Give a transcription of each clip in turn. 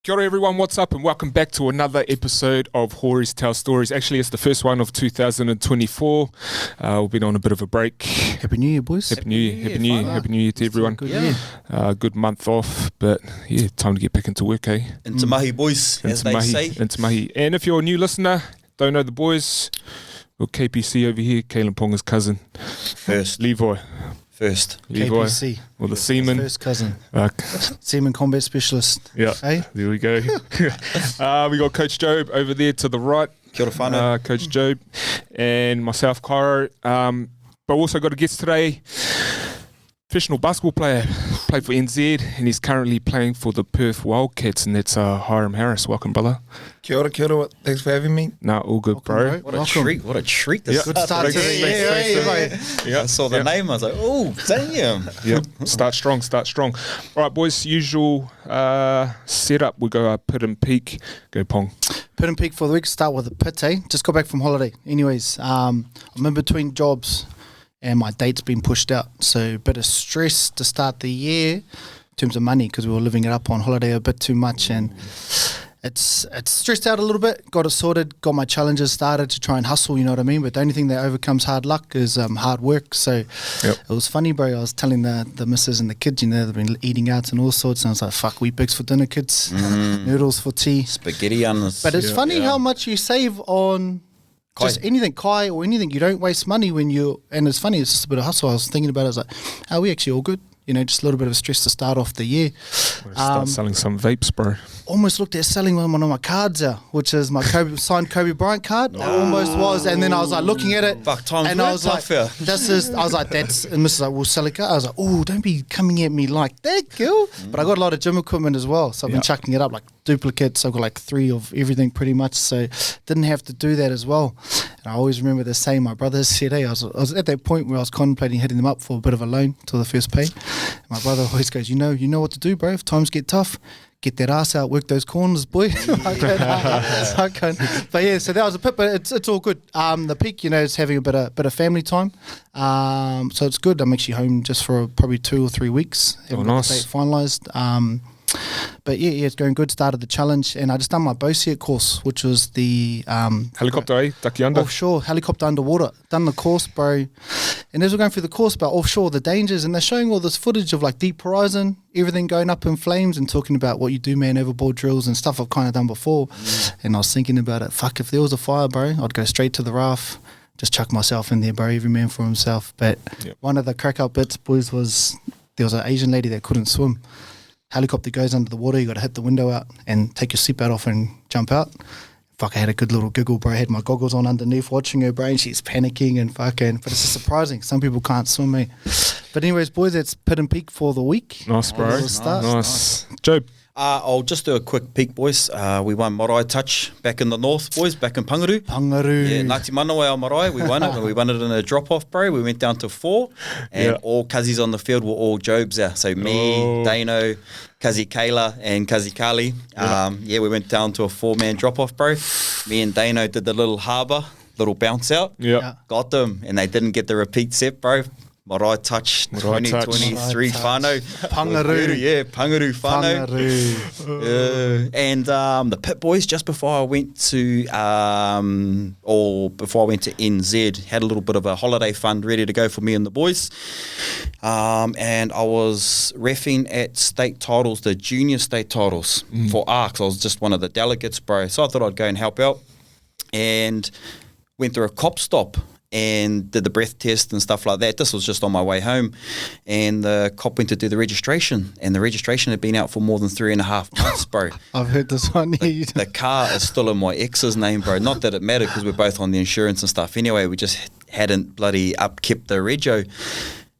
Kia ora everyone, what's up and welcome back to another episode of Hori's Tell Stories. Actually, it's the first one of 2024. We've been on a bit of a break. Happy New Year, boys. Happy New Year to everyone. Good year. Good month off, but yeah, time to get back into work, eh? Into mahi, boys, as they say. Into mahi. And if you're a new listener, don't know the boys, well, KPC over here, Kalen Ponga's cousin. Levi. KPC. Well, the seaman. First cousin. Seaman combat specialist. Yeah. Hey? There we go. We got Coach Job over there to the right. Kia ora whanau. Coach Job. And myself, Cairo. But also got a guest today. Professional basketball player. Played for NZ and he's currently playing for the Perth Wildcats, and that's Hyrum Harris. Welcome, brother. Kia ora. Thanks for having me. No, all good, bro. What a treat. What a treat. This Good start to the year. I saw the name. I was like, oh, damn. Yep. Start strong. All right, boys. Usual setup. We go pit and peak. Go Pong. Pit and peak for the week. Start with a pit, eh? Just got back from holiday. Anyways, I'm in between jobs and my date's been pushed out. So a bit of stress to start the year in terms of money because we were living it up on holiday a bit too much, and it's stressed out a little bit. Got it sorted, got my challenges started to try and hustle, you know what I mean? But the only thing that overcomes hard luck is hard work. So It was funny, bro. I was telling the missus and the kids, you know, they've been eating out and all sorts, and I was like, fuck, wheat bix for dinner, kids. Noodles for tea. Spaghetti on this. But it's funny how much you save on just anything, kai or anything. You don't waste money when and it's funny, it's just a bit of hustle. I was thinking about it, I was like, are we actually all good? You know, just a little bit of stress to start off the year. Start selling some vapes, bro. Almost looked at selling one of my cards out, which is my signed Kobe Bryant card. Almost was, and then I was like looking at it, Fuck, times and I was like, fair. "This is." I was like, "That's." And Mrs. like, "We'll sell it." I was like, "Oh, don't be coming at me like that, girl." But I got a lot of gym equipment as well, so I've been chucking it up like duplicates. I've got like 3 of everything pretty much, so didn't have to do that as well. And I always remember the saying my brother said, "Hey, I was at that point where I was contemplating hitting them up for a bit of a loan till the first pay." And my brother always goes, you know what to do, bro. If times get tough, get that ass out, work those corners, boy. I can't. But yeah, so that was a pit, but it's all good. The peak, you know, is having a bit of family time. So it's good. I'm actually home just for probably 2 or 3 weeks. Haven't got the date finalised. But yeah, it's going good. Started the challenge, and I just done my Bosiet course, which was the Helicopter, Taki under? Offshore, helicopter underwater. Done the course, bro. And as we're going through the course about offshore, the dangers, and they're showing all this footage of like deep horizon, everything going up in flames, and talking about what you do, man, overboard drills and stuff I've kind of done before. And I was thinking about it. Fuck, if there was a fire, bro, I'd go straight to the raft, just chuck myself in there, bro. Every man for himself. But one of the crack out bits, boys, was there was an Asian lady that couldn't swim. Helicopter goes under the water, you got to hit the window out and take your seatbelt off and jump out. Fuck, I had a good little giggle, bro. I had my goggles on underneath watching her, bro, and she's panicking and fucking, but it's just surprising. Some people can't swim, mate. But anyways, boys, that's pit and peak for the week. Nice, bro. Nice. Job. I'll just do a quick peek, boys. We won Marae Touch back in the north, boys, back in Pangaru. Pangaru. Yeah, Ngāti Manawa our Marae. We won it, and we won it in a drop-off, bro. We went down to 4, and all Kazis on the field were all Jobs there. So me, Dano, Kazi Kayla, and Kazi Kali. We went down to a 4-man drop-off, bro. Me and Dano did the little harbour, little bounce out. Yeah. Got them, and they didn't get the repeat set, bro. Marae Touch 2023 whānau. Pangaru. Yeah, Pangaru whānau. And the Pit Boys, just before I went to NZ, had a little bit of a holiday fund ready to go for me and the boys. And I was reffing at state titles, the junior state titles for ARCs. I was just one of the delegates, bro. So I thought I'd go and help out. And went through a cop stop and did the breath test and stuff like that. This was just on my way home, and the cop went to do the registration, and the registration had been out for more than 3.5 months, bro. I've heard this one. The car is still in my ex's name, bro. Not that it mattered because we're both on the insurance and stuff. Anyway, we just hadn't bloody upkept the rego.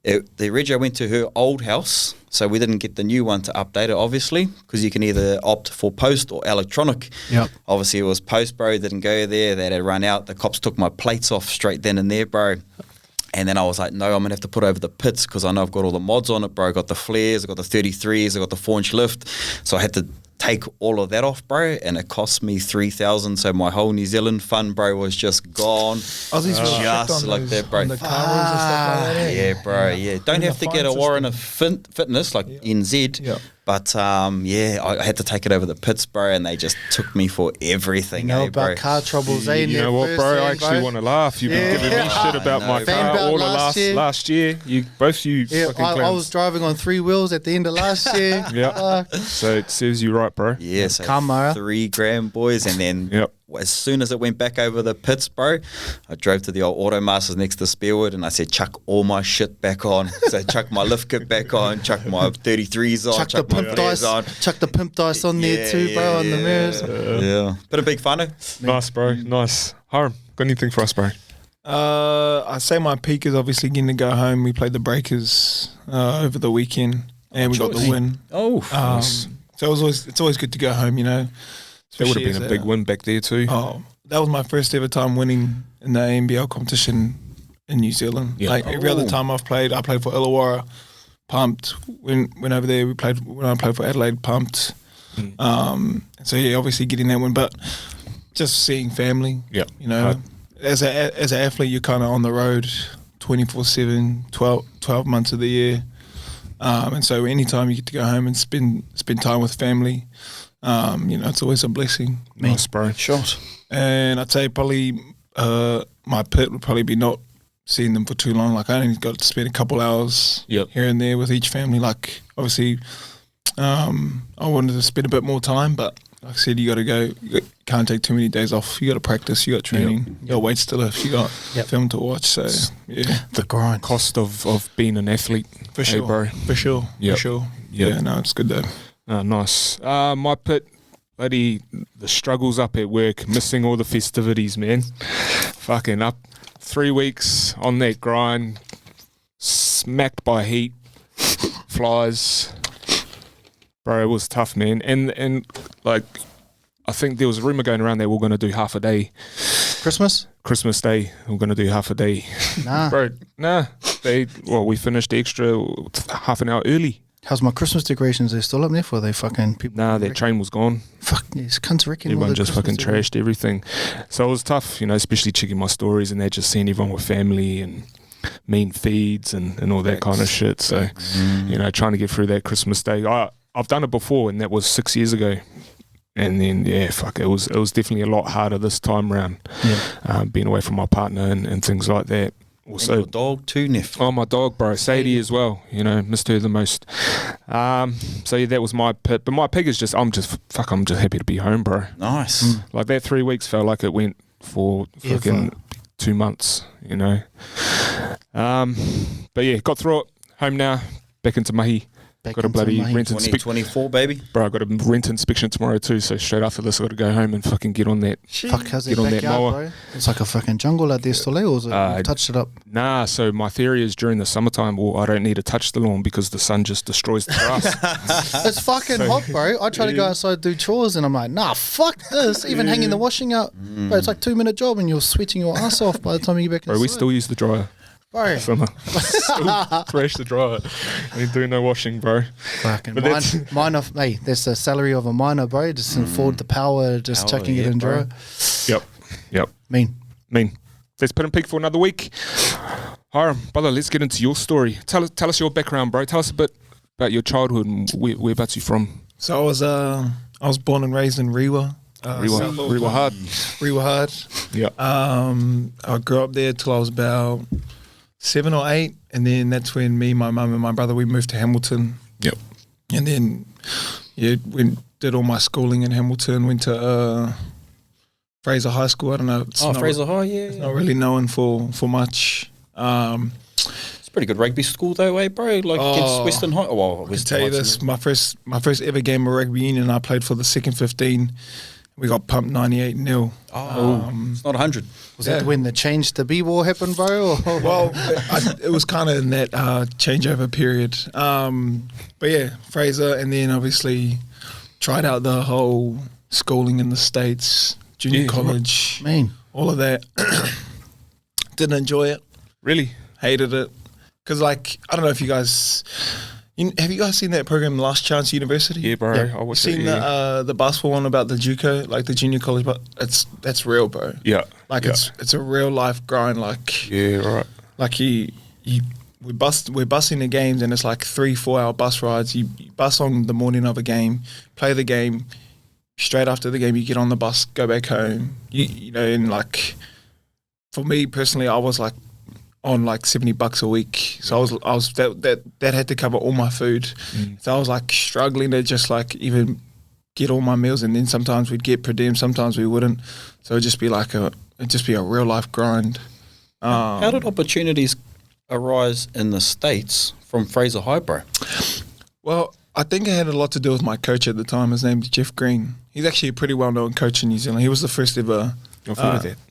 The rego went to her old house, so we didn't get the new one to update it, obviously, because you can either opt for post or electronic. Yep. Obviously, it was post, bro. Didn't go there. They had run out. The cops took my plates off straight then and there, bro. And then I was like, no, I'm going to have to put over the pits because I know I've got all the mods on it, bro. I got the flares, I got the 33s, I got the 4-inch lift. So I had to take all of that off, bro, and it cost me 3,000. So my whole New Zealand fund, bro, was just gone. Aussies were just like that, bro. On the car rooms and stuff like that. Yeah, bro. Yeah, don't have to get a warrant of fitness like NZ. Yeah. But I had to take it over the pits, bro, and they just took me for everything. You know bro. about car troubles, eh? You know what, bro? I actually want to laugh. You've been giving me shit about my Found car out all the last year. You fucking clowns. I was driving on 3 wheels at the end of last year. Yeah. So it serves you right, bro. Yeah, so Kamara. 3 grand, boys, and then as soon as it went back over the pits, bro, I drove to the old Auto Masters next to Spearwood, and I said, chuck all my shit back on. So chuck my lift kit back on, chuck my 33s on, Chuck the my pimp flares dice on. Chuck the pimp dice on there too, bro, on the mirrors. Yeah. Bit of big fun, eh? Nice, bro. Nice. Hyrum, got anything for us, bro? I say my peak is obviously getting to go home. We played the Breakers over the weekend, and we got the win. Oh, nice. So it's always good to go home, you know. That would have Especially been a as big win back there too. Oh, that was my first ever time winning in the NBL competition in New Zealand. Yeah. Like every other time I played for Illawarra, pumped. Went over there. When I played for Adelaide, pumped. So yeah, obviously getting that win, but just seeing family. Yeah, you know, as an athlete, you're kind of on the road 24/7, 12 months of the year, and so anytime you get to go home and spend time with family, you know, it's always a blessing. Nice, bro. shot. And I'd say probably my pit would probably be not seeing them for too long. Like I only got to spend a couple hours here and there with each family. Like obviously, I wanted to spend a bit more time, but like I said, you got to go. You can't take too many days off. You got to practice. You got training. You got weights to lift. You got film to watch. So yeah, The grind. Cost of being an athlete, for sure, bro. For sure. Yeah, no, it's good though. Nice. My pit, buddy, the struggles up at work, missing all the festivities, man. Fucking up 3 weeks on that grind, smacked by heat, flies. Bro, it was tough, man. And like, I think there was a rumour going around that we're going to do half a day. Christmas Day, we're going to do half a day. Nah. Bro, nah. We finished the extra half an hour early. How's my Christmas decorations? They're still up there for they fucking people? Nah, that train was gone. Fuck, these cunts wrecking all Everyone the just Christmas fucking trashed everything. So it was tough, you know, especially checking my stories and that, just seeing everyone with family and mean feeds and all that kind of shit. So, you know, trying to get through that Christmas Day. I've done it before, and that was 6 years ago. And then, it was definitely a lot harder this time round, being away from my partner and things like that. Also, and your dog too, Neff. Oh, my dog, bro, Sadie as well. You know, missed her the most. So yeah, that was my pit. But my pig is just, I'm just happy to be home, bro. Nice. Like that 3 weeks felt like it went for fucking 2 months. You know. But yeah, got through it. Home now. Back into mahi. Got a bloody rent inspection. 2024, baby. Bro, I got a rent inspection tomorrow too, so straight after this I got to go home and fucking get on that. Fuck, how's Get that on that backyard, mower. bro? It's like a fucking jungle out there still, or is it, you've touched it up? Nah, so my theory is during the summertime, I don't need to touch the lawn because the sun just destroys the grass. It's fucking hot, bro. I try to go outside do chores and I'm like, nah, fuck this. Even hanging the washing out. Bro, it's like 2 minute job and you're sweating your ass off by the time you get back Bro, inside. we still use the dryer. Bro. Summer. Still thrash the dryer. We ain't doing no washing, bro. Fucking But that's- mine of, hey, that's the salary of a miner, bro. Just afford the power, just chucking it in bro. dryer. Yep. Mean. Let's put in peak for another week. Hyrum, brother, let's get into your story. Tell us your background, bro. Tell us a bit about your childhood and whereabouts you from. So I was born and raised in Rewa. Rewa hard. Rewa hard. Yeah. I grew up there till I was about 7 or 8, and then that's when me, my mum, and my brother, we moved to Hamilton. Yep. And then did all my schooling in Hamilton. Went to Fraser High School. I don't know. It's Fraser High, It's not really known for much. It's a pretty good rugby school though, eh, bro? Like against Western High. Well, I can tell you this: my first ever game of rugby union, I played for the second 15. We got pumped 98-0. It's not 100. Was that when the change to B-ball happened, bro? Or? Well, it was kind of in that changeover period. But yeah, Fraser, and then obviously tried out the whole schooling in the States, junior college, all of that. Didn't enjoy it. Really? Hated it. Because, like, I don't know if you guys... have you guys seen that program, Last Chance University? Yeah, bro. Yeah. I watched Seen it, the basketball one about the JUCO, like the junior college, but that's real, bro. Yeah. Like it's a real life grind. Like Yeah, right. like you we're busing the games, and it's like 3-4 hour bus rides. You bus on the morning of a game, play the game. Straight after the game, you get on the bus, go back home. You know, and like for me personally, I was like on like $70 a week, so I was that had to cover all my food. So I was like struggling to just like even get all my meals, and then sometimes we'd get per diem, sometimes we wouldn't. So it'd just be a real life grind. How did opportunities arise in the States from Fraser High, bro? Well, I think it had a lot to do with my coach at the time. His name's Jeff Green. He's actually a pretty well-known coach in New Zealand. He was the first ever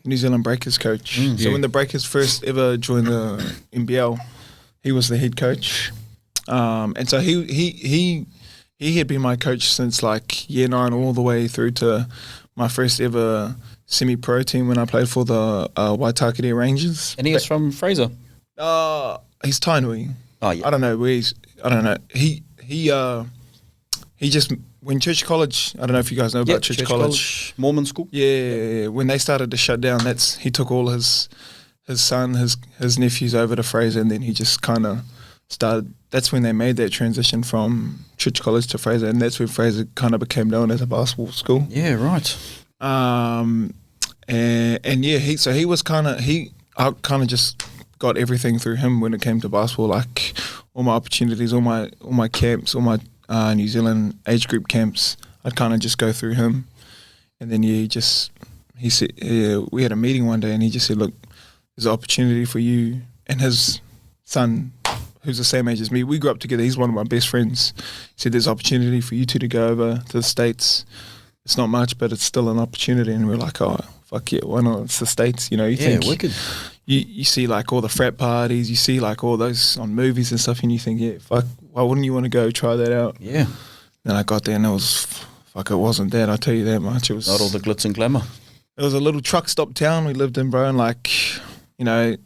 New Zealand Breakers coach. So when the Breakers first ever joined the NBL, he was the head coach. And so he had been my coach since like year 9 all the way through to my first ever semi-pro team when I played for the Waitakere Rangers. And he was from Fraser? He's Tainui. Oh, yeah. I don't know where he's... I don't know. He just... When Church College... I don't know if you guys know about Church College. Mormon school? Yeah. When they started to shut down, he took all his son, his nephews over to Fraser, and then he just kind of started... That's when they made that transition from Church College to Fraser, and that's when Fraser kind of became known as a basketball school. Yeah, right. And yeah, he was kind of... I kind of just got everything through him when it came to basketball, like all my opportunities, all my camps, all my New Zealand age group camps, I'd kind of just go through him. And then he said, we had a meeting one day, and he just said, look, there's an opportunity for you and his son, who's the same age as me. We grew up together. He's one of my best friends. He said, there's an opportunity for you two to go over to the States. It's not much, but it's still an opportunity. And we're like, oh, fuck yeah, why not? It's the States, you know. You think wicked. You see like all the frat parties, you see like all those on movies and stuff, and you think, yeah, fuck, why wouldn't you want to go try that out? Yeah. Then I got there, and it wasn't that, I'll tell you that much. It was not all the glitz and glamour. It was a little truck stop town we lived in, bro, and like, you know,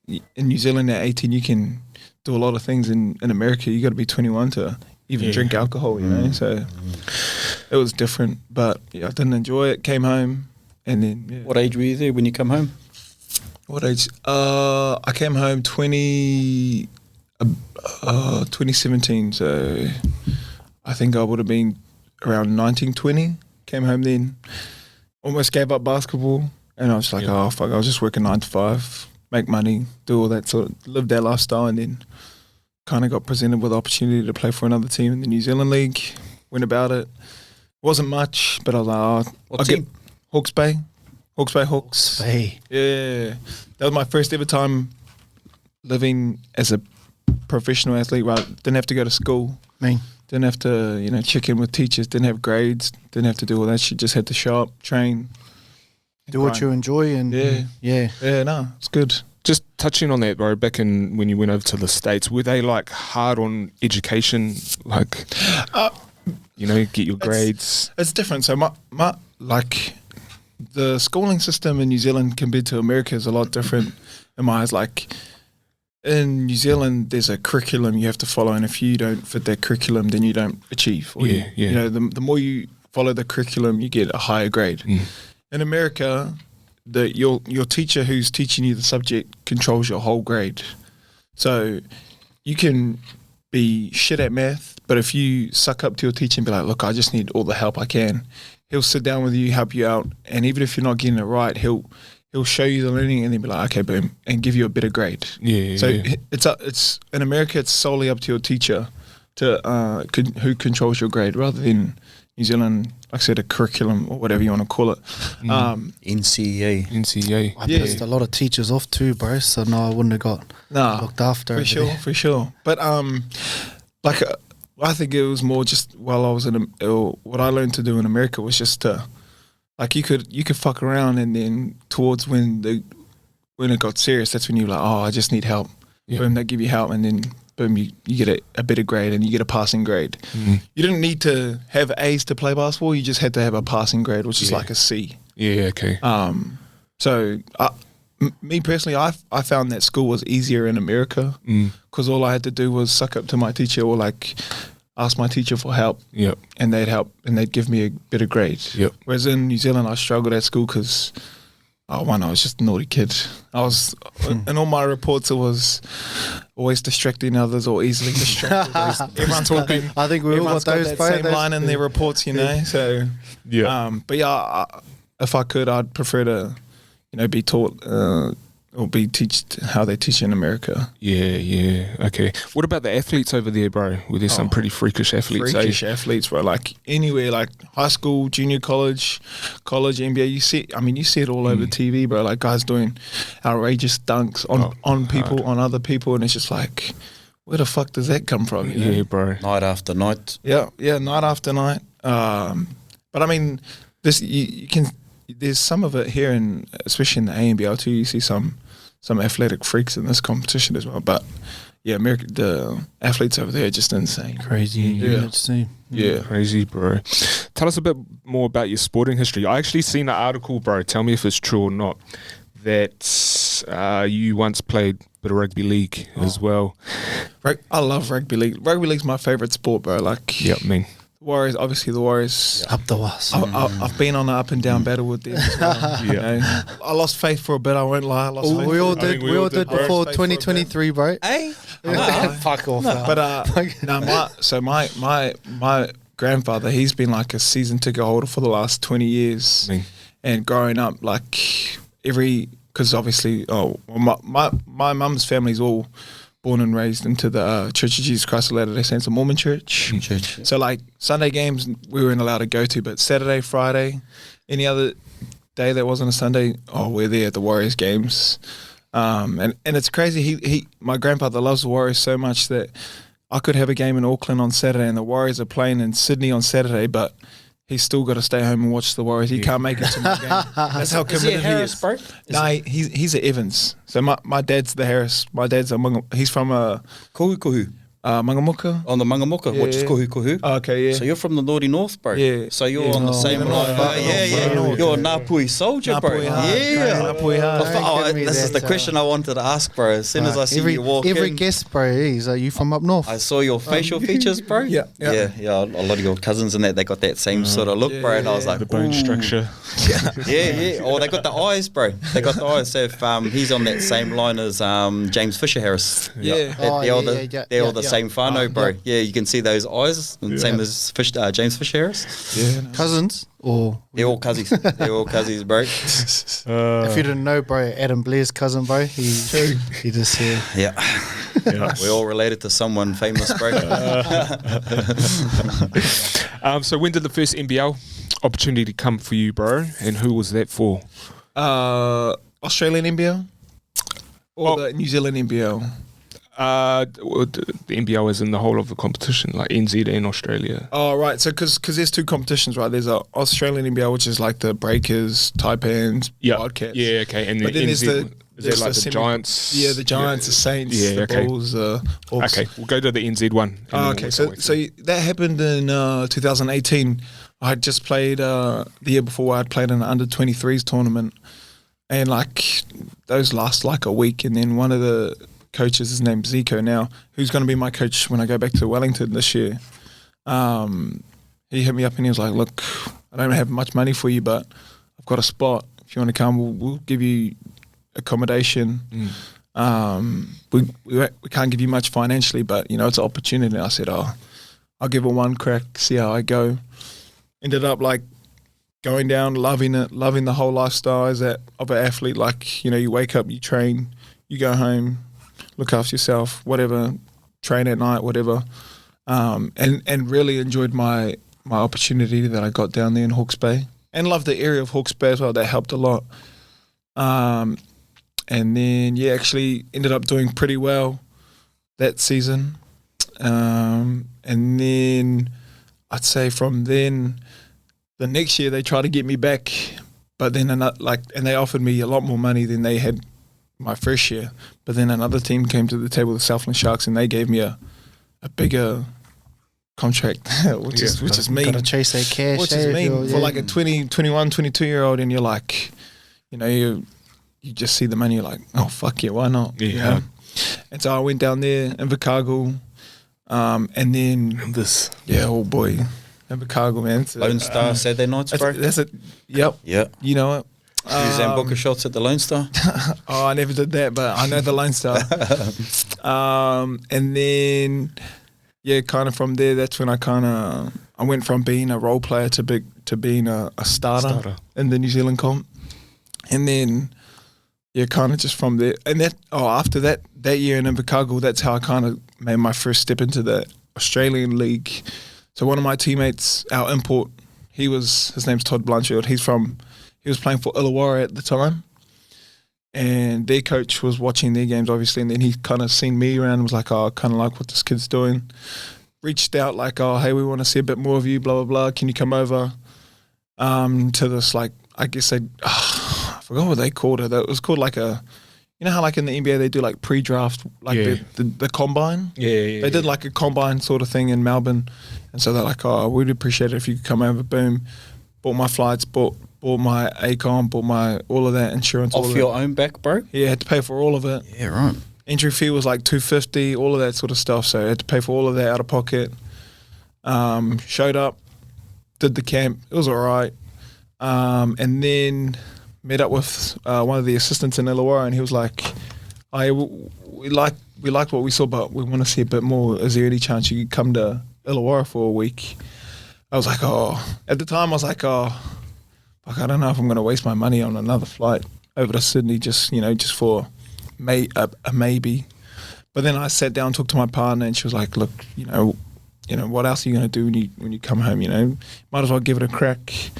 in New Zealand at 18 you can do a lot of things. In America you got to be 21 to even drink alcohol, you know, so it was different. But yeah, I didn't enjoy it, came home, and then What age were you there when you come home? What age? I came home 2017, so I think I would have been around 19, 20. Came home then, almost gave up basketball, and I was like, oh fuck, I was just working 9 to 5, make money, do all that sort of, live that lifestyle, and then kind of got presented with the opportunity to play for another team in the New Zealand League. Went about it. Wasn't much, but I was like, What team? Hawke's Bay. Hawks. Hey. Yeah. That was my first ever time living as a professional athlete. Right? Didn't have to go to school. Didn't have to, you know, check in with teachers. Didn't have grades. Didn't have to do all that shit. Just had to show up, train. Do what you enjoy. And Yeah, no, it's good. Just touching on that, bro, back in when you went over to the States, were they like hard on education? Like, you know, get your grades? It's different. So my like... The schooling system in New Zealand compared to America is a lot different in my eyes. Like in New Zealand, there's a curriculum you have to follow, and if you don't fit that curriculum, then you don't achieve. Or you know, the more you follow the curriculum, you get a higher grade. In America, your teacher who's teaching you the subject controls your whole grade. So you can be shit at math, but if you suck up to your teacher and be like, look, I just need all the help I can, he'll sit down with you, help you out, and even if you're not getting it right, he'll show you the learning and then be like, okay, boom, and give you a better grade. It's in America, it's solely up to your teacher to who controls your grade, rather than New Zealand, like I said, a curriculum or whatever you want to call it. NCEA. I pissed a lot of teachers off too, bro. So no, I wouldn't have got looked after. For sure. But I think it was more just while I was what I learned to do in America was just to, like, you could fuck around, and then towards when it got serious, that's when you're like, oh, I just need help. Boom, they give you help, and then boom, you get a better grade, and you get a passing grade. You didn't need to have A's to play basketball. You just had to have a passing grade, which is like a C. Yeah, okay. So me personally, I found that school was easier in America because all I had to do was suck up to my teacher or like ask my teacher for help. And they'd help and they'd give me a better grade. Whereas in New Zealand, I struggled at school because One, I was just a naughty kid. I was, in all my reports, it was always distracting others or easily distracted. Everyone's talking. I think we all got those. That same line in their reports, you know. So but yeah, if I could, I'd prefer to, be taught or be teached how they teach in America. Yeah. Okay. What about the athletes over there, bro? Were there some pretty freakish athletes? Athletes, bro. Like anywhere, like high school, junior college, NBA. You see it all over TV, bro. Like guys doing outrageous dunks on people, on other people, and it's just like, where the fuck does that come from? You know? Bro. Night after night. Yeah, night after night. But I mean, this you can. There's some of it here, especially in the NBL too. You see some athletic freaks in this competition as well. But yeah, the athletes over there are just insane. Crazy. Yeah. Crazy, bro. Tell us a bit more about your sporting history. I actually seen an article, bro. Tell me if it's true or not. That you once played a bit of rugby league as well. I love rugby league. Rugby league's my favourite sport, bro. Like, yep, me. Warriors, obviously the Warriors. Up the was. I've been on an up and down battle with them. As well, you know. I lost faith for a bit. I won't lie. We all did. We all did before 2023, bro. Hey, Fuck off. But my grandfather, he's been like a season ticket holder for the last 20 years, and growing up like because obviously my mum's family's all born and raised into the Church of Jesus Christ of Latter-day Saints, a Mormon church. So like Sunday games we weren't allowed to go to, but Saturday, Friday, any other day that wasn't a Sunday, we're there at the Warriors games. And it's crazy. My grandfather loves the Warriors so much that I could have a game in Auckland on Saturday and the Warriors are playing in Sydney on Saturday, but he's still got to stay home and watch the Warriors. He can't make it to my game. That's how committed he is. Bro? No, he's at Evans. So my dad's the Harris. My dad's he's from Kohu. Mangamuka. On the Mangamuka, which is Kohu. Okay, yeah. So you're from the Naughty North, bro. Yeah. So you're on the same line. You're a Ngāpuhi soldier, bro. This is the question I wanted to ask, bro. As soon as I see you walk every in. guest, bro, are you from up north? I saw your facial features, bro. Yeah. A lot of your cousins and that, they got that same sort of look, bro. And I was like, the bone structure. Yeah. Oh, they got the eyes, bro. They got the eyes. So if he's on that same line as James Fisher Harris. Yeah. They're all the same whānau, bro. Yeah, you can see those eyes, same as James Fisher Harris. Yeah, cousins or they're all cousins. They're all cousins, bro. If you didn't know, bro, Adam Blair's cousin, bro. He just yeah. We're all related to someone famous, bro. So when did the first NBL opportunity come for you, bro? And who was that for? Australian NBL or the New Zealand NBL? The NBL is in the whole of the competition, like NZ and Australia. Oh, right. So, because there's two competitions, right? There's a Australian NBL, which is like the Breakers, Taipans, Wildcats. Yeah, okay. And then there's the Giants. Yeah, the Giants, the Saints, the Bulls, Hawks. Okay, we'll go to the NZ one. Okay, so that happened in 2018. I had just played the year before. I had played in an under-23s tournament, and like those last like a week, and then one of the coaches, his name's Zico now, who's going to be my coach when I go back to Wellington this year. He hit me up and he was like, look, I don't have much money for you, but I've got a spot. If you want to come, we'll give you accommodation. We can't give you much financially, but, it's an opportunity. And I said, I'll give it one crack, see how I go. Ended up, like, going down, loving it, loving the whole lifestyle of an athlete. Like, you wake up, you train, you go home, look after yourself, whatever, train at night, whatever, and really enjoyed my opportunity that I got down there in Hawke's Bay, and loved the area of Hawke's Bay as well. That helped a lot. And then actually ended up doing pretty well that season. And then I'd say from then, the next year they tried to get me back, but then and they offered me a lot more money than they had my first year, but then another team came to the table, the Southland Sharks, and they gave me a bigger contract, which is mean. Gotta chase that cash. Which is mean for like a 20, 21, 22-year-old, and you're like, you just see the money, you're like, oh fuck yeah, why not? Yeah. And so I went down there in Invercargill, and then oh boy, Invercargill, man. Lone Star Saturday nights, bro. That's it. Yep. Yeah. You know it. Suzanne Booker shots at the Lone Star. Oh, I never did that, but I know the Lone Star. And then, yeah, kind of from there, that's when I went from being a role player to being a starter in the New Zealand comp. And then, yeah, kind of just from there. And after that year in Invercargill, that's how I kind of made my first step into the Australian League. So one of my teammates, our import, his name's Todd Blanchfield. He was playing for Illawarra at the time. And their coach was watching their games, obviously, and then he kind of seen me around and was like, oh, I kind of like what this kid's doing. Reached out like, oh, hey, we want to see a bit more of you, blah, blah, blah. Can you come over to this, like, I guess I forgot what they called it. It was called like you know how like in the NBA they do like pre-draft, like the combine? Yeah. They did like a combine sort of thing in Melbourne. And so they're like, oh, we'd appreciate it if you could come over. Boom. Bought my flights, bought my ACOM, bought my all of that insurance. Off your own back, bro? Yeah, had to pay for all of it. Yeah, right. Entry fee was like $250, all of that sort of stuff. So I had to pay for all of that out of pocket. Showed up, did the camp. It was all right. And then met up with one of the assistants in Illawarra, and he was like, we like what we saw, but we want to see a bit more. Is there any chance you could come to Illawarra for a week? I was like, at the time I was like, fuck, I don't know if I'm going to waste my money on another flight over to Sydney just for a maybe. But then I sat down, talked to my partner, and she was like, look, what else are you going to do when you come home, Might as well give it a crack.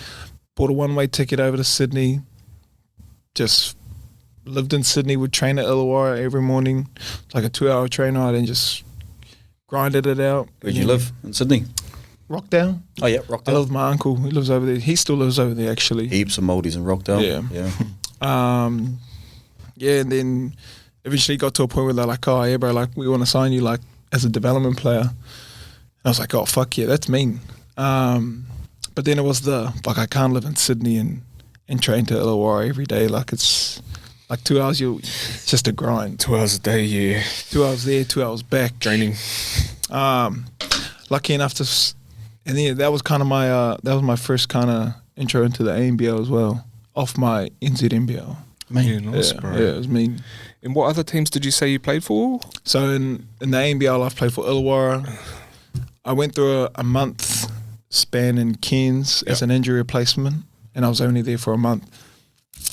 Bought a one-way ticket over to Sydney. Just lived in Sydney, would train at Illawarra every morning. It's like a 2-hour train ride, and just grinded it out. Where'd you live in Sydney? Rockdale. Oh, yeah, Rockdale. I live with my uncle. He lives over there. He still lives over there, actually. Heaps of Maldies in Rockdale. Yeah. And then eventually got to a point where they're like, oh, yeah, bro, like, we want to sign you, like, as a development player. And I was like, oh, fuck yeah, that's mean. But then it was I can't live in Sydney and train to Illawarra every day. Like, it's like 2 hours, it's just a grind. 2 hours a day, yeah. 2 hours there, 2 hours back. Training. Lucky enough and yeah, that was kind of my first kind of intro into the NBL as well, off my NZ NBL. Yeah, nice, bro. Yeah, it was mean. And what other teams did you say you played for? So in the NBL, I've played for Illawarra. I went through a month span in Cairns as an injury replacement, and I was only there for a month.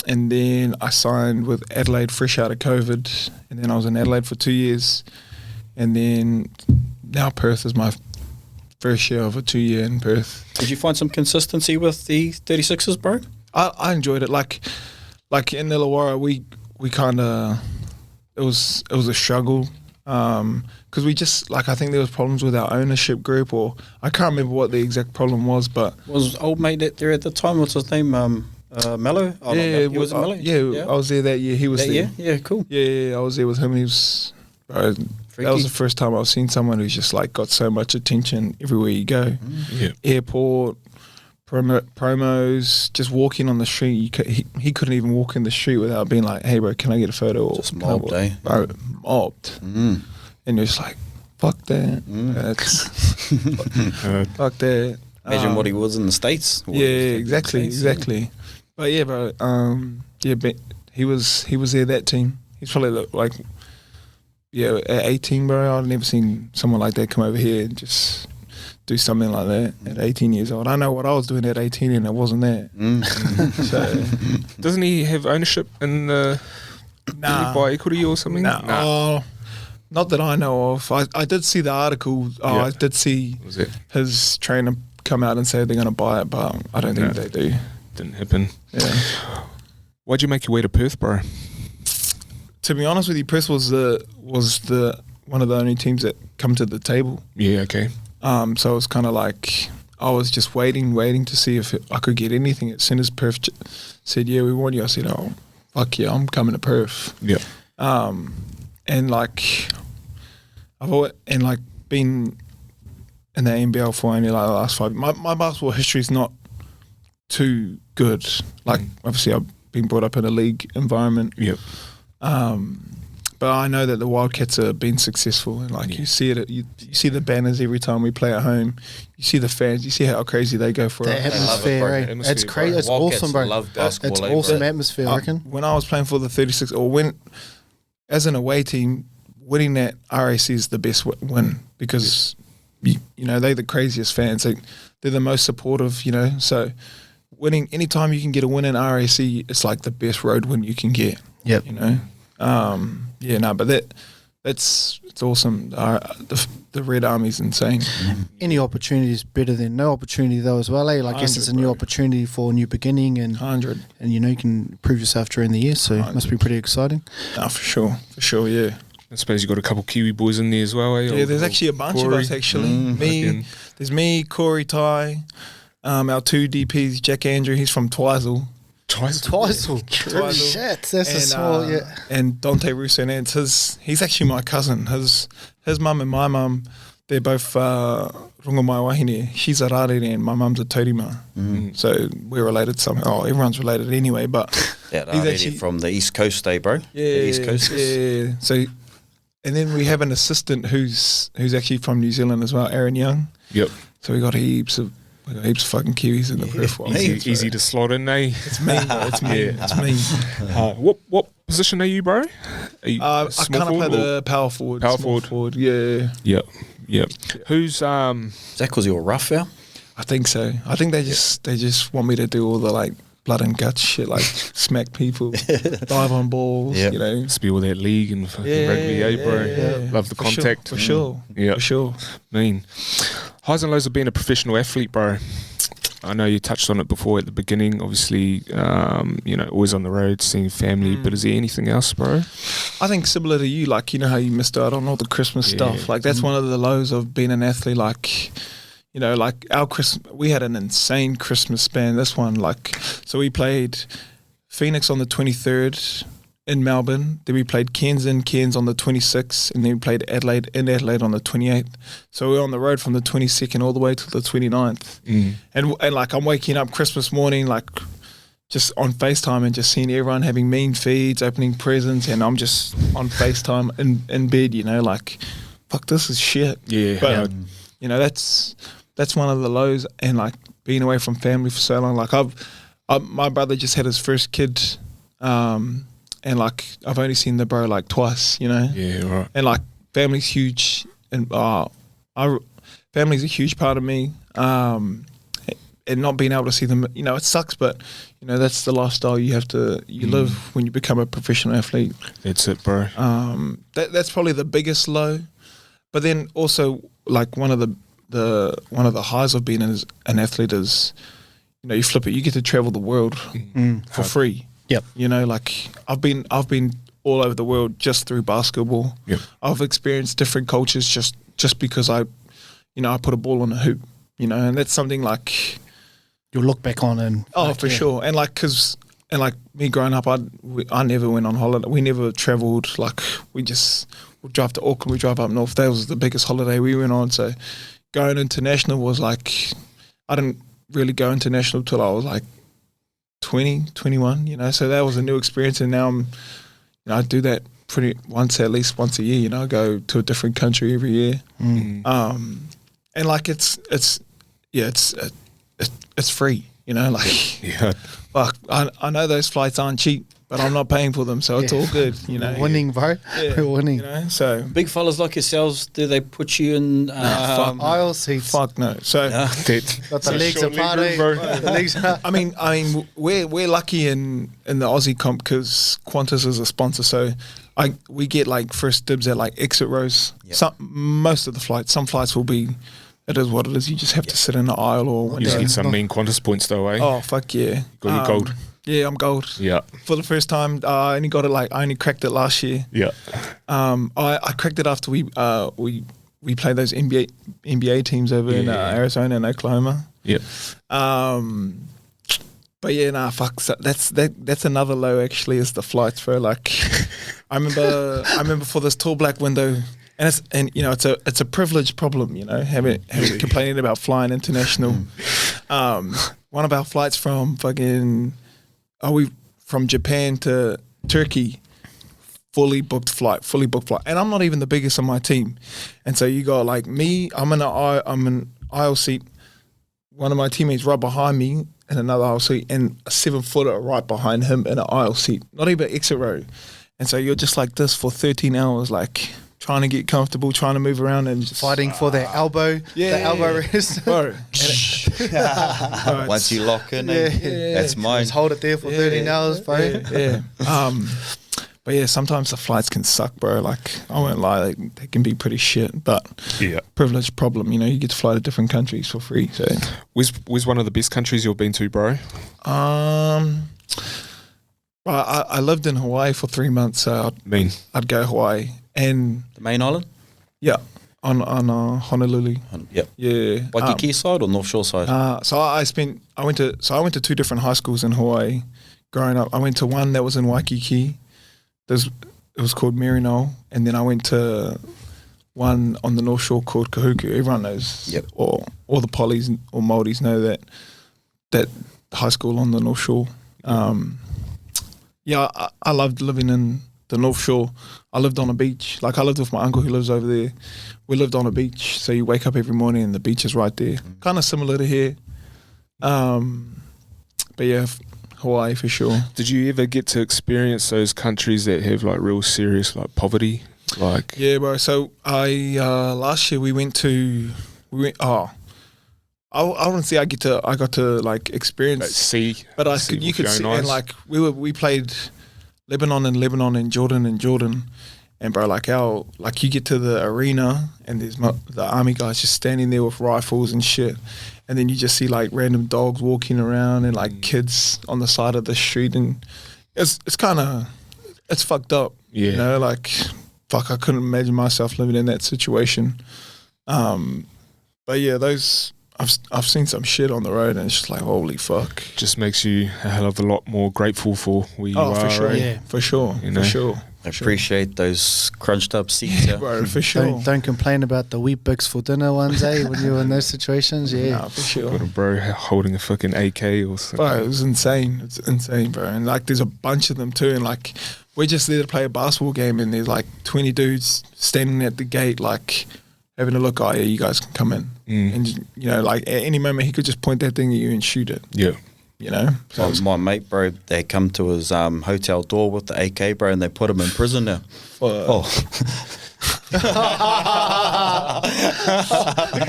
And then I signed with Adelaide fresh out of COVID, and then I was in Adelaide for 2 years. And then now Perth is my first year of a 2 year in Perth. Did you find some consistency with the 36ers, bro? I enjoyed it. Like in Illawarra, we kind of it was a struggle because we just I think there was problems with our ownership group, or I can't remember what the exact problem was. But was old mate there at the time? What's his name? Mello. Oh, yeah, he was Mello. Yeah, I was there that year. He was there. Year? Yeah, cool. Yeah, I was there with him. He was. Bro, that was the first time I've seen someone who's just like got so much attention everywhere you go. Yeah. Airport, promos, just walking on the street. He couldn't even walk in the street without being like, hey bro, can I get a photo? Or just mobbed, eh? Bro, mobbed. And you're just like, fuck that. Fuck that. Imagine what he was in the States. Yeah, exactly. But yeah, bro, but he was there that team. He's probably like, yeah, at 18, bro, I've never seen someone like that come over here and just do something like that at 18 years old. I know what I was doing at 18 and I wasn't there. So, doesn't he have ownership in the by equity or something? Nah. Not that I know of. I did see the article. I did see his trainer come out and say they're going to buy it, but I don't think they do. Didn't happen. Yeah. Why'd you make your way to Perth, bro? To be honest with you, Perth was the one of the only teams that come to the table. Yeah, okay. So it was kind of like I was just waiting to see if I could get anything. As soon as Perth said, yeah, we want you, I said, oh, fuck yeah, I'm coming to Perth. Yeah. And like I've always, been in the NBL for only like the last 5 years. My basketball history is not too good. Like obviously I've been brought up in a league environment. Yep. but I know that the Wildcats have been successful, and like you see it, you see the banners every time we play at home. You see the fans. You see how crazy they go for The it. atmosphere, it's crazy. It's Wildcats awesome, bro. love basketball, It's awesome bro. atmosphere, I reckon. When I was playing for the 36, or when as an away team, winning that RAC is the best win because you know they're the craziest fans. They're the most supportive. You know, so winning anytime you can get a win in RAC, it's like the best road win you can get. Yep. You know. But it's awesome. The Red Army's insane. Any opportunity is better than no opportunity, though, as well. I guess it's a new opportunity for a new beginning, and 100. And you can prove yourself during the year, so it must be pretty exciting. For sure, yeah. I suppose you got a couple Kiwi boys in there as well, eh? Yeah, there's actually a bunch of us actually. There's me, Corey, Ty, our 2 DPs, Jack Andrew. He's from Twizel. Twizel. Shit, that's a small, yeah. And Dante Russo, and he's actually my cousin. His mum and my mum, they're both Rungomai Wahine. She's a Rārere and my mum's a Taurima. So we're related somehow. Oh, everyone's related anyway, but That he's Rārere actually from the East Coast, bro. Yeah, the East Coast. Yeah. So, and then we have an assistant who's actually from New Zealand as well, Aaron Young. Yep. So we got heaps of fucking Kiwis in the Perth. Easy to slot in, eh? It's me, bro. It's me. Yeah. It's me. What position are you, bro? Are you I small kind of play forward the power forward. Power small forward. Yeah. Yep. Who's Is that because you're rough, Al? I think so. I think they just want me to do all the like blood and guts shit, like smack people, dive on balls, Yep. you know. be all that league and fucking rugby, eh, bro? Yeah. Love the contact. For sure. Yeah. For sure. Highs and lows of being a professional athlete, bro. I know you touched on it before at the beginning. Obviously, always on the road, seeing family. But is there anything else, bro? I think similar to you, like, you know how you missed out on all the Christmas stuff. Like, that's one of the lows of being an athlete. Like, you know, like our Christmas, we had an insane Christmas span. This one, like, so we played Phoenix on the 23rd in Melbourne. Then we played Cairns on the 26th. And then we played Adelaide on the 28th. So we were on the road from the 22nd all the way to the 29th. And like, I'm waking up Christmas morning, like, just on FaceTime and just seeing everyone having mean feeds, opening presents, and I'm just on FaceTime in bed, you know, like, fuck, this is shit. Yeah. But, you know, that's one of the lows, and, like, being away from family for so long. Like, my brother just had his first kid, and, like, I've only seen the bro, like, twice, you know? Yeah, right. And, like, family's huge, and family's a huge part of me. And not being able to see them, you know, it sucks, but, you know, that's the lifestyle you have to live when you become a professional athlete. That's it, bro. That's probably the biggest low. But then also, like, one of the highs of being an athlete is, you know, you flip it, you get to travel the world for free. Yep. You know, like, I've been all over the world just through basketball. Yep. I've experienced different cultures just because I put a ball on a hoop, you know, and that's something like, you'll look back on and for sure. And like, me growing up, I never went on holiday. We never travelled. Like, we'd drive to Auckland, we drive up north. That was the biggest holiday we went on. So going international was like, I didn't really go international till I was like 20, 21, you know. So that was a new experience, and now I do that at least once a year, you know. I go to a different country every year. And like, it's free, you know, like, Yeah. fuck, I know those flights aren't cheap, but I'm not paying for them, so it's all good, you know. winning, bro. Yeah, We're winning. you know, so Big fellas like yourselves, do they put you in? Aisle seats. fuck no. So Got the legs apart, eh? The legs are. I mean, we're lucky in the Aussie comp because Qantas is a sponsor, so we get like first dibs at like exit rows. Yep. Most of the flights, some flights will be. It is what it is. You just have to sit in the aisle or. You just get some mean Qantas points though, eh? Oh fuck yeah! Got your gold. Yeah, I'm gold. Yeah. For the first time, I only cracked it last year. Yeah. I cracked it after we played those NBA teams over in Arizona and Oklahoma. Yeah. But yeah, nah, fuck. So that's another low actually, is the flights, bro. Like, I remember for this tall black window, and you know, it's a privilege problem, you know, having complaining about flying international. One of our flights from from Japan to Turkey, fully booked flight, and I'm not even the biggest on my team, and so you got like me, I'm an aisle seat, one of my teammates right behind me in another aisle seat, and a 7-footer right behind him in an aisle seat, not even exit row, and so you're just like this for 13 hours, like trying to get comfortable, trying to move around, and just Fighting for their elbow, the elbow rest. bro. Once you lock in, that's mine. Just hold it there for 13 hours, bro. Yeah. But yeah, sometimes the flights can suck, bro. Like, I won't lie, they can be pretty shit, but privilege problem, you know, you get to fly to different countries for free. So, Where's one of the best countries you've been to, bro? I lived in Hawaii for 3 months, so I'd go Hawaii. And The main island? yeah, on Honolulu. Yep. Yeah. Waikiki side or North Shore side? So I went to 2 different high schools in Hawaii growing up. I went to one that was in Waikiki. It was called Merino, and then I went to one on the North Shore called Kahuku. Everyone knows, or all the Polys or Māoris know that high school on the North Shore. I loved living in the North Shore. I lived on a beach. Like, I lived with my uncle who lives over there. We lived on a beach, so you wake up every morning and the beach is right there. Kind of similar to here. But yeah, Hawaii for sure. Did you ever get to experience those countries that have like real serious like poverty? Like, yeah, bro. So I last year I wouldn't say I got to like experience see, but you could with see, your own and eyes. like we played Lebanon and Jordan, and bro, like you get to the arena and there's the army guys just standing there with rifles and shit, and then you just see like random dogs walking around and like kids on the side of the street, and it's fucked up, you know, like fuck, I couldn't imagine myself living in that situation. But yeah, I've seen some shit on the road and it's just like, holy fuck. Just makes you a hell of a lot more grateful for where you are. For sure, right? for sure, You know? for sure. I appreciate those crunched up seats. Bro, for sure. Don't complain about the wheat bix for dinner ones, when you're in those situations. Yeah, Nah, for sure. Got a bro holding a fucking AK or something. Bro, it was insane. It's insane, bro. And like, there's a bunch of them too. And like, we're just there to play a basketball game, and there's like 20 dudes standing at the gate, like having a look. Oh yeah, you guys can come in. And you know, like at any moment he could just point that thing at you and shoot it. Yeah. You know. So My mate, bro, they come to his hotel door with the AK, bro, and they put him in prison now. I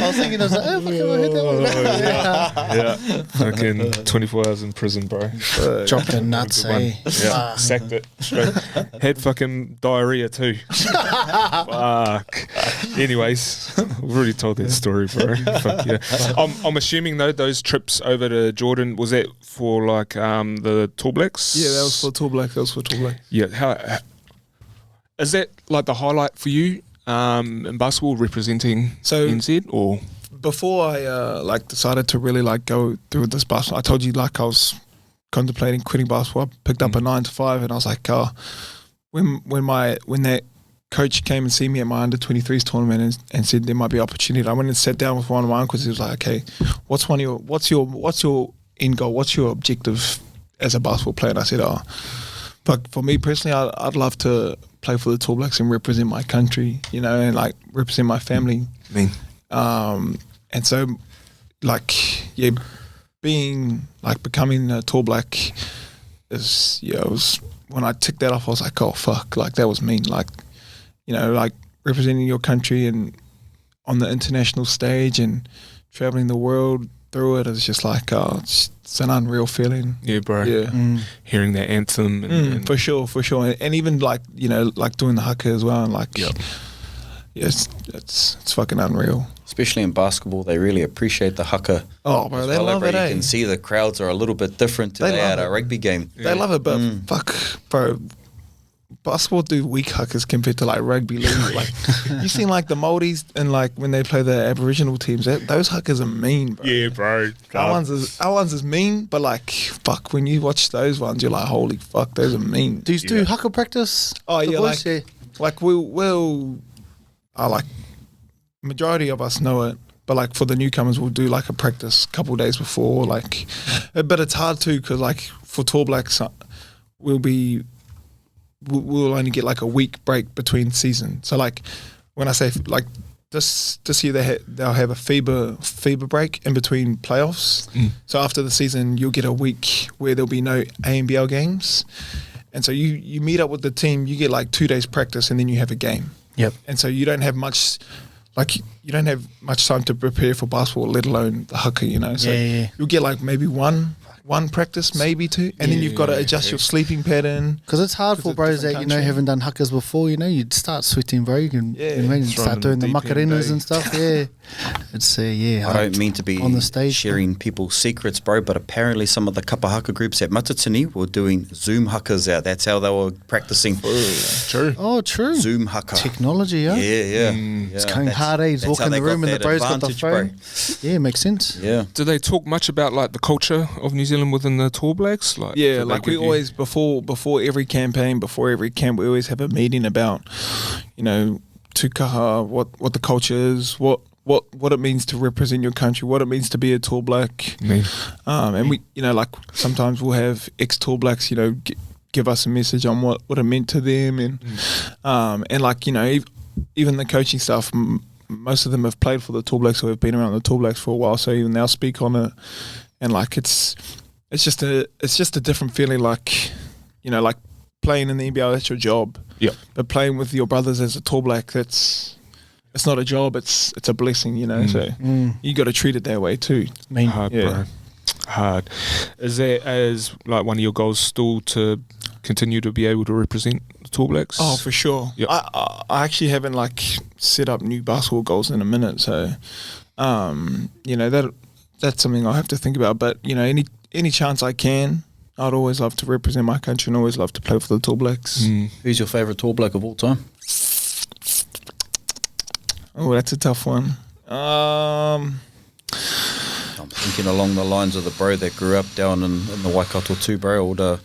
was thinking, I was like, oh, fucking I heard that one. Yeah. Fucking 24 hours in prison, bro. Dropped the nuts, Good one. Yeah. Sacked it. Straight. Had fucking diarrhea too. Fuck. Anyways, we've already told that story, bro. Fuck yeah. I'm assuming though those trips over to Jordan, was that for like the Tall Blacks? yeah, that was for Tall Black. Yeah. How is that like the highlight for you in basketball, representing NZ, or before I like decided to really like go through this basketball? I told you like I was contemplating quitting basketball. I picked up a 9 to 5, and I was like, when that coach came and see me at my under-23s tournament and said there might be opportunity, I went and sat down with one of my uncles. He was like, okay, what's your end goal? What's your objective as a basketball player? And I said, but for me personally, I'd love to play for the Tall Blacks and represent my country, you know, and like represent my family. And so, like, yeah, becoming a Tall Black is, it was, when I ticked that off, I was like, oh fuck, like that was mean, like, you know, like representing your country and on the international stage and traveling the world through it is just like, it's an unreal feeling. yeah, bro. Yeah. Hearing that anthem and For sure. And even like, you know, like doing the haka as well, and like, it's fucking unreal. Especially in basketball, they really appreciate the haka. Oh, bro, they love it, You eh? can see the crowds are a little bit different to They they love at it. a rugby game. They love it, but fuck, bro. Basketball do weak huckers compared to like rugby league. Like, you seen like the Māoris and like when they play the Aboriginal teams, those huckers are mean, bro. yeah, bro. Our ones is mean, but like, fuck, when you watch those ones, you're like, holy fuck, those are mean. Do you do haka practice? Oh the yeah, boys? like we'll like majority of us know it, but like for the newcomers, we'll do like a practice a couple of days before, like, but it's hard too because like for Tall Blacks, we'll be we'll only get like a week break between season. So like when I say like this year they'll have a FIBA break in between playoffs. So after the season you'll get a week where there'll be no NBL games, and so you meet up with the team. You get like 2 days practice and then you have a game. Yep. And so you don't have much time to prepare for basketball, let alone the haka, you know. So you'll get like maybe one practice, maybe 2, and then you've got to adjust your sleeping pattern. Because it's hard for bros that, haven't done huckers before, you'd start sweating, bro. You can imagine start doing the makarenas and stuff, It's, I don't mean to be on the stage, sharing people's secrets, bro, but apparently some of the kapa haka groups at Matatini were doing Zoom huckers out. That's how they were practicing. True. Oh, true. Zoom haka. Technology, Yeah. It's going hard, He's walking in the room and the bro's got the phone. Bro. Yeah, makes sense. Yeah. Do they talk much about like the culture of New Zealand within the Tall Blacks? Like, like we always, before every campaign, before every camp, we always have a meeting about, tukaha, what the culture is, what it means to represent your country, what it means to be a Tall Black. And we, like sometimes we'll have ex-Tall Blacks, give us a message on what it meant to them, and like, even the coaching staff, most of them have played for the Tall Blacks or have been around the Tall Blacks for a while, so even they'll speak on it, and like it's just a different feeling, like, like playing in the NBL, that's your job. Yeah. But playing with your brothers as a Tall Black, it's not a job, it's a blessing, So you got to treat it that way too. Hard, bro. Hard. Is that as like one of your goals still to continue to be able to represent the Tall Blacks? Oh, for sure. Yep. I actually haven't like set up new basketball goals in a minute, so that's something I'll have to think about. But any chance I can, I'd always love to represent my country and always love to play for the Tall Blacks. Who's your favourite Tall Black of all time? Oh, that's a tough one. I'm thinking along the lines of the bro that grew up down in the Waikato too, bro, old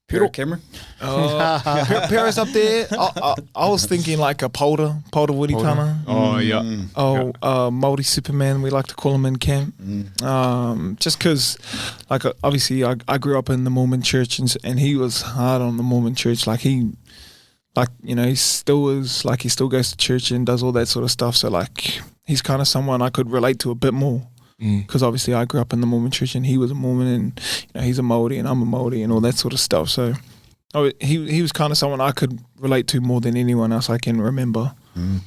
Pero Cameron. Pero's up there. I was thinking like a Polder Woody Kana. Oh, yeah. Māori Superman, we like to call him in camp. Just because, like, obviously I grew up in the Mormon church and he was hard on the Mormon church. Like, he still is, like, he still goes to church and does all that sort of stuff. So, like, he's kind of someone I could relate to a bit more. Because obviously I grew up in the Mormon church and he was a Mormon and he's a Māori and I'm a Māori and all that sort of stuff. So he was kind of someone I could relate to more than anyone else I can remember.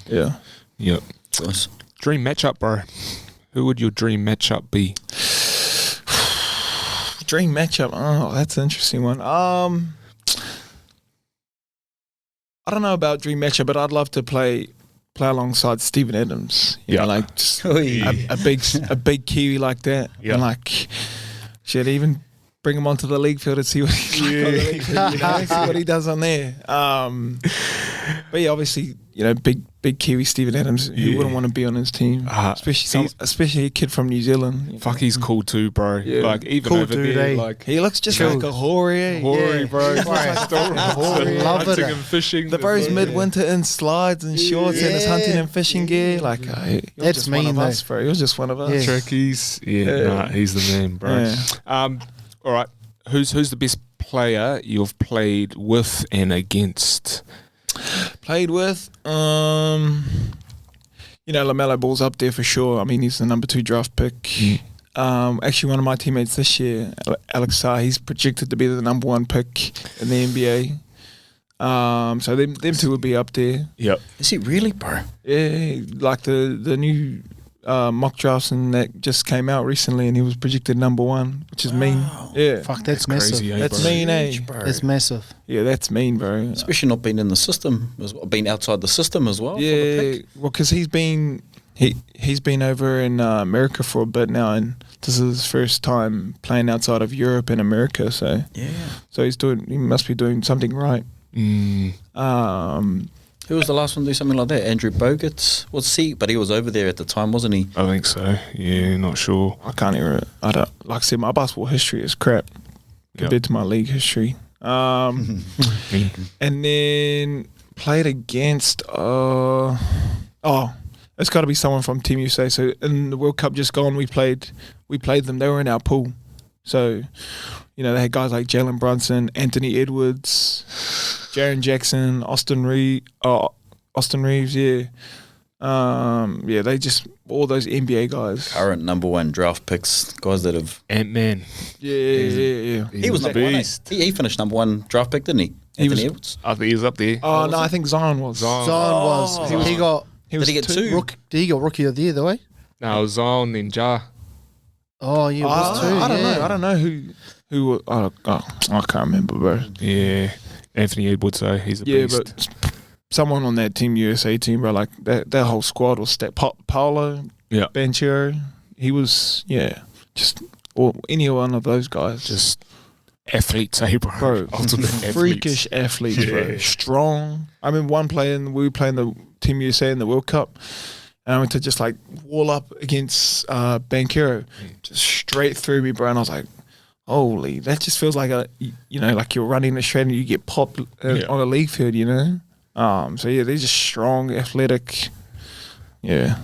Yeah. Yep. Nice. Dream matchup, bro. Who would your dream matchup be? Dream matchup? Oh, that's an interesting one. I don't know about dream matchup, but I'd love to play alongside Steven Adams. You know, like just a big Kiwi like that. Yeah. And like, should even bring him onto the league field and see what see what he does on there. But yeah, obviously, big Kiwi Steven Adams, who wouldn't want to be on his team, especially a kid from New Zealand. Fuck, he's cool too, bro. Yeah. Like, even cool over dude, there, like, he looks just like a Hori, bro. Love it. And fishing. The bro's midwinter in slides and shorts and his hunting and fishing gear. Like, that's just me, one of us, bro. He was just one of us. Trekkies. He's the man, bro. Yeah. All right, who's the best player you've played with and against? Played with, LaMelo Ball's up there for sure. I mean, he's the number 2 draft pick. Actually, one of my teammates this year, Alex Sarr, he's projected to be the number 1 pick in the NBA. So them two would be up there. Yep. Is he really, bro? Yeah, like the new mock drafts and that just came out recently, and he was projected number 1, which is mean. Yeah, fuck, that's massive. Crazy, that's bro. mean, bro. That's massive. Yeah, that's mean, bro. Especially not being in the system, being outside the system as well. Yeah, well, because he's been over in America for a bit now, and this is his first time playing outside of Europe and America. So he must be doing something right. Who was the last one to do something like that? Andrew Bogut? But he was over there at the time, wasn't he? I think so. Yeah, not sure. I don't, like I said, my basketball history is crap compared to my league history. And then played against, it's got to be someone from Team USA. So in the World Cup just gone, we played them. They were in our pool. So, they had guys like Jalen Brunson, Anthony Edwards, Jaron Jackson, Austin Reeves, yeah. Yeah, they just all those NBA guys. Current number 1 draft picks, guys that have Ant-Man. Yeah. he was number 1. He finished number 1 draft pick, didn't he? Anthony Edwards. I think he was up there. Oh no, I think Zion was. Zion was. Did he get 2? Did he get rookie of the year, though? No, it was Zion and Ja. Oh, yeah, it was 2. I don't know. I don't know who. I can't remember, bro. Yeah. Anthony Edwards, so he's a beast. But someone on that Team USA team, bro, like that whole squad was Paolo, Banchero. He was, or any one of those guys. Just athletes, bro. Ultimate freakish athletes, bro. Strong. I mean, one player, we were playing the Team USA in the World Cup, and I went to just like wall up against Banchero, just straight through me, bro. And I was like, holy, that just feels like like you're running a shred and you get popped on a league field, So yeah, they're just strong, athletic. Yeah.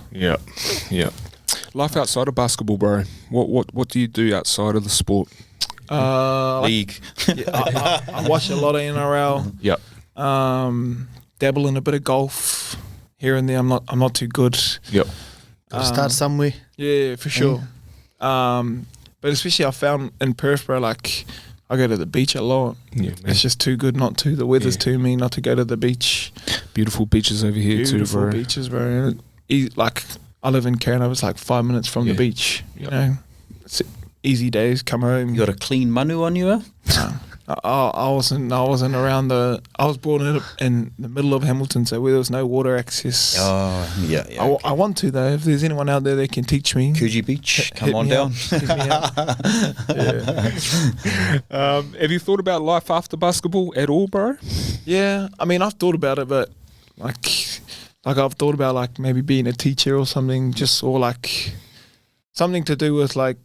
Life outside of basketball, bro. What do you do outside of the sport? League. I watch a lot of NRL. Yep. Dabble in a bit of golf here and there. I'm not too good. Yep. Gotta start somewhere. Yeah, for sure. But especially I found in Perth, bro, like I go to the beach a lot. Yeah, man. It's just too good not to. The weather's too mean not to go to the beach. Beautiful beaches over here too, bro. Beautiful beaches, bro. Like I live in Canada, it's like 5 minutes from the beach. You know, it's easy days. Come home. You got a clean manu on you? I wasn't around I was born in the middle of Hamilton, so where there was no water access. Oh, yeah. I want to though. If there's anyone out there that can teach me, Coogee Beach, come on down. Have you thought about life after basketball at all, bro? Yeah, I mean I've thought about it, but like I've thought about like maybe being a teacher or something, or like something to do with like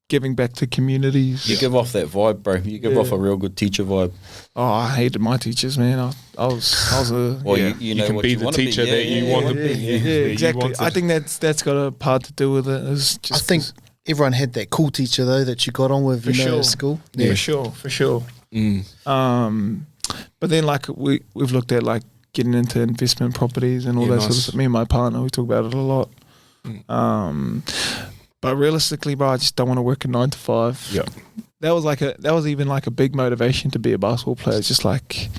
giving back to communities. You give off that vibe, bro. You give off a real good teacher vibe. Oh, I hated my teachers, man. I was a... Well, you know can what be you the want to be. teacher that you want to be. Yeah, exactly. I think that's got a part to do with it. It's just I think everyone had that cool teacher, though, that you got on with, at school. Yeah, for sure. But then, like, we've looked at, like, getting into investment properties and all that sort of stuff. Me and my partner, we talk about it a lot. But realistically, bro, I just don't want to work a 9 to 5. Yeah. That was even like a big motivation to be a basketball player. It's just like,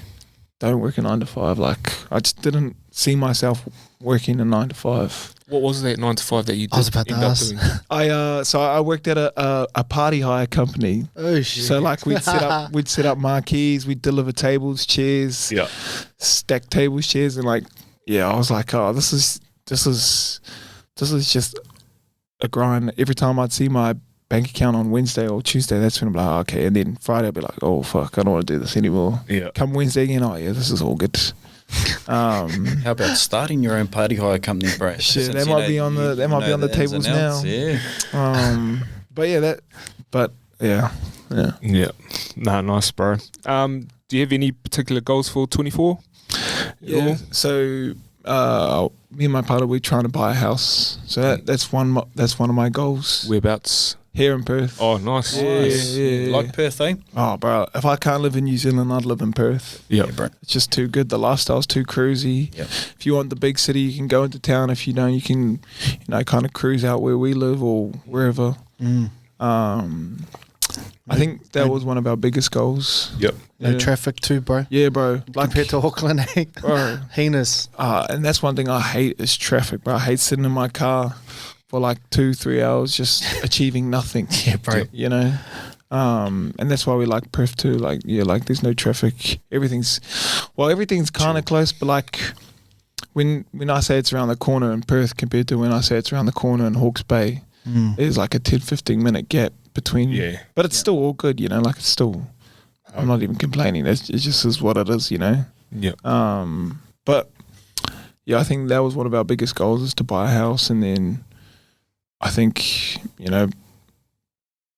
don't work a 9 to 5. Like, I just didn't see myself working a 9 to 5. What was that 9 to 5 that you did? I was about to ask. Doing? I worked at a party hire company. Oh shit! So like we'd set up marquees, we'd deliver tables, chairs, stack tables, chairs, and like I was like, oh, this is just a grind. Every time I'd see my bank account on Wednesday or Tuesday, that's when I'd be like, okay. And then Friday I'd be like, oh fuck, I don't want to do this anymore. Yeah. Come Wednesday again, oh yeah, this is all good. How about starting your own party hire company, bro? Shit, that might be on the tables now. Yeah. Nah, nice, bro. Do you have any particular goals for 24? Yeah. So me and my partner, we're trying to buy a house. So that's one of my goals. Whereabouts? Here in Perth. Oh, nice. Yeah. Like Perth, eh? Oh, bro. If I can't live in New Zealand, I'd live in Perth. Yeah, bro. It's just too good. The lifestyle's too cruisy. Yep. If you want the big city, you can go into town. If you don't, you can, kind of cruise out where we live or wherever. I think that was one of our biggest goals. Yep. No traffic too, bro. Yeah, bro. Like, compared to Auckland, bro. Heinous. And that's one thing I hate is traffic, bro. I hate sitting in my car for like 2-3 hours just achieving nothing. Yeah, bro. And that's why we like Perth too. Like, there's no traffic. Everything's kind of close, but like when I say it's around the corner in Perth compared to when I say it's around the corner in Hawke's Bay, there's like a 10-15 minute gap between. Yeah. But it's still all good, like it's still, I'm not even complaining. It just is what it is, Yeah. But yeah, I think that was one of our biggest goals is to buy a house. And then I think,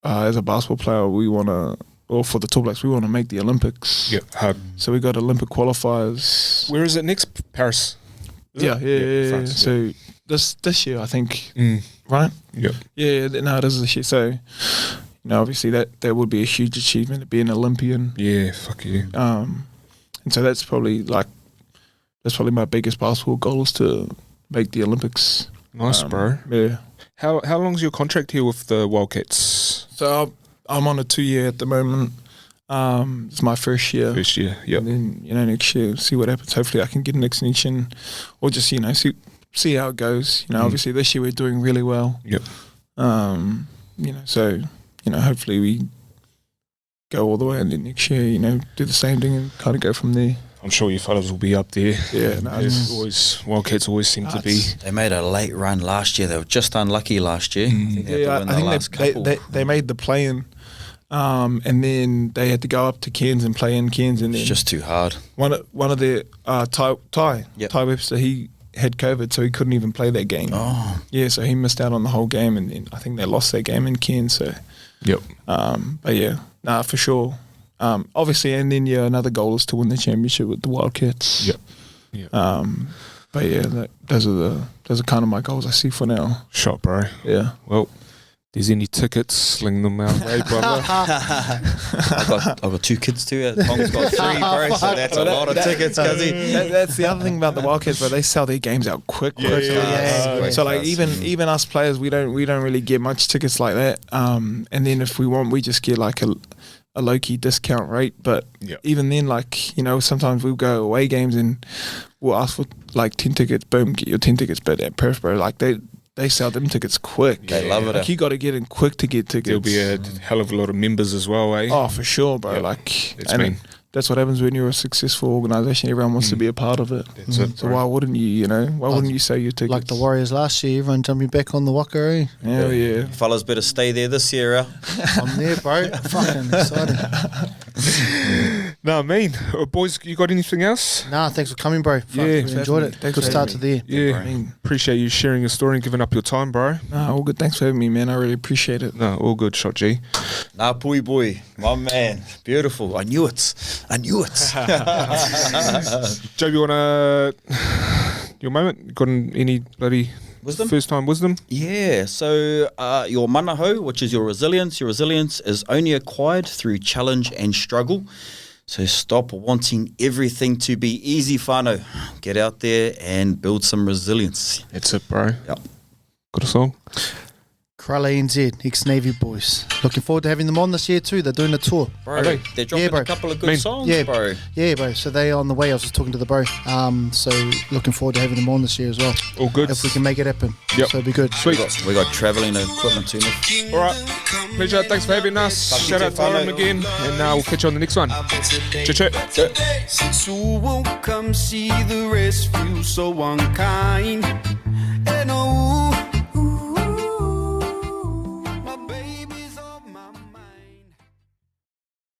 as a basketball player, for the Tall Blacks, we want to make the Olympics. Yeah. So we got Olympic qualifiers. Where is it next? Paris? Yeah. France, so this year, I think, right? Yeah. Yeah, no, it is this year. So, obviously that would be a huge achievement to be an Olympian. Yeah, fuck you. And and so that's probably my biggest basketball goal is to make the Olympics. Nice, bro. Yeah. How long's your contract here with the Wildcats? So I'm on a 2-year at the moment. It's my first year. First year, yep. And then next year, see what happens. Hopefully, I can get an extension, or just see how it goes. Obviously this year we're doing really well. Yep. So hopefully we go all the way, and then next year, do the same thing and kind of go from there. I'm sure you fellas will be up there. Yeah, Wildcats always seem to be. They made a late run last year. They were just unlucky last year. I think they made the play-in, and then they had to go up to Cairns and play in Cairns, and then it's just too hard. One of their Ty Webster, he had COVID, so he couldn't even play that game. Oh, yeah, so he missed out on the whole game, and then I think they lost that game in Cairns. So, yep. But yeah, for sure. Obviously, and then another goal is to win the championship with the Wildcats. Yep. But yeah, those are kind of my goals I see for now. Shot, bro. Yeah. Well, there's any tickets, sling them our way, brother. I've got 2 kids too. Tom's got 3, bro. So that's a lot of tickets, cuzzy. That's the other thing about the Wildcats, bro. They sell their games out quick. Yeah. So like even us players, we don't really get much tickets like that. And then if we want, we just get like a low-key discount rate, but even then, sometimes we'll go away games and we'll ask for like 10 tickets, boom, get your 10 tickets, but at Perth, bro, like they sell them tickets quick. They love it. Like you got to get in quick to get tickets. There'll be a hell of a lot of members as well, eh? Oh, for sure, bro. That's what happens when you're a successful organisation. Everyone wants to be a part of it. That's it, So bro. why wouldn't you, why wouldn't you sell your tickets? Like the Warriors last year, everyone jumping back on the Waka, eh? Hell yeah. Fellas better stay there this year, I'm there, bro. Fucking exciting. No, boys, you got anything else? Nah, thanks for coming, bro. Fuck, we enjoyed it. Thanks Good for start having to the year. Yeah, appreciate you sharing your story and giving up your time, bro. Nah, all good. Thanks for having me, man. I really appreciate it. No, all good, Shot G. Nah, Pui boy, my man. Beautiful. I knew it. Joe, you want your moment? Got any bloody Wisdom? first time wisdom? Yeah, so your manaho, which is your resilience is only acquired through challenge and struggle. So stop wanting everything to be easy, whānau. Get out there and build some resilience. That's it, bro. Yep. Got a song? Krala NZ, ex-Navy boys. Looking forward to having them on this year too. They're doing a tour. Bro, Okay. they're dropping bro. a couple of good songs, Yeah, bro. Yeah, bro. So they are on the way. I was just talking to the bro. So looking forward to having them on this year as well. All good. If we can make it happen. Yep. So it'd be good. Sweet. We got travelling equipment too. All right. Pleasure. Thanks for having us. Shout out to Hyrum again. And we'll catch you on the next one. Cha-cha. Since who won't come see the rest feel so unkind, and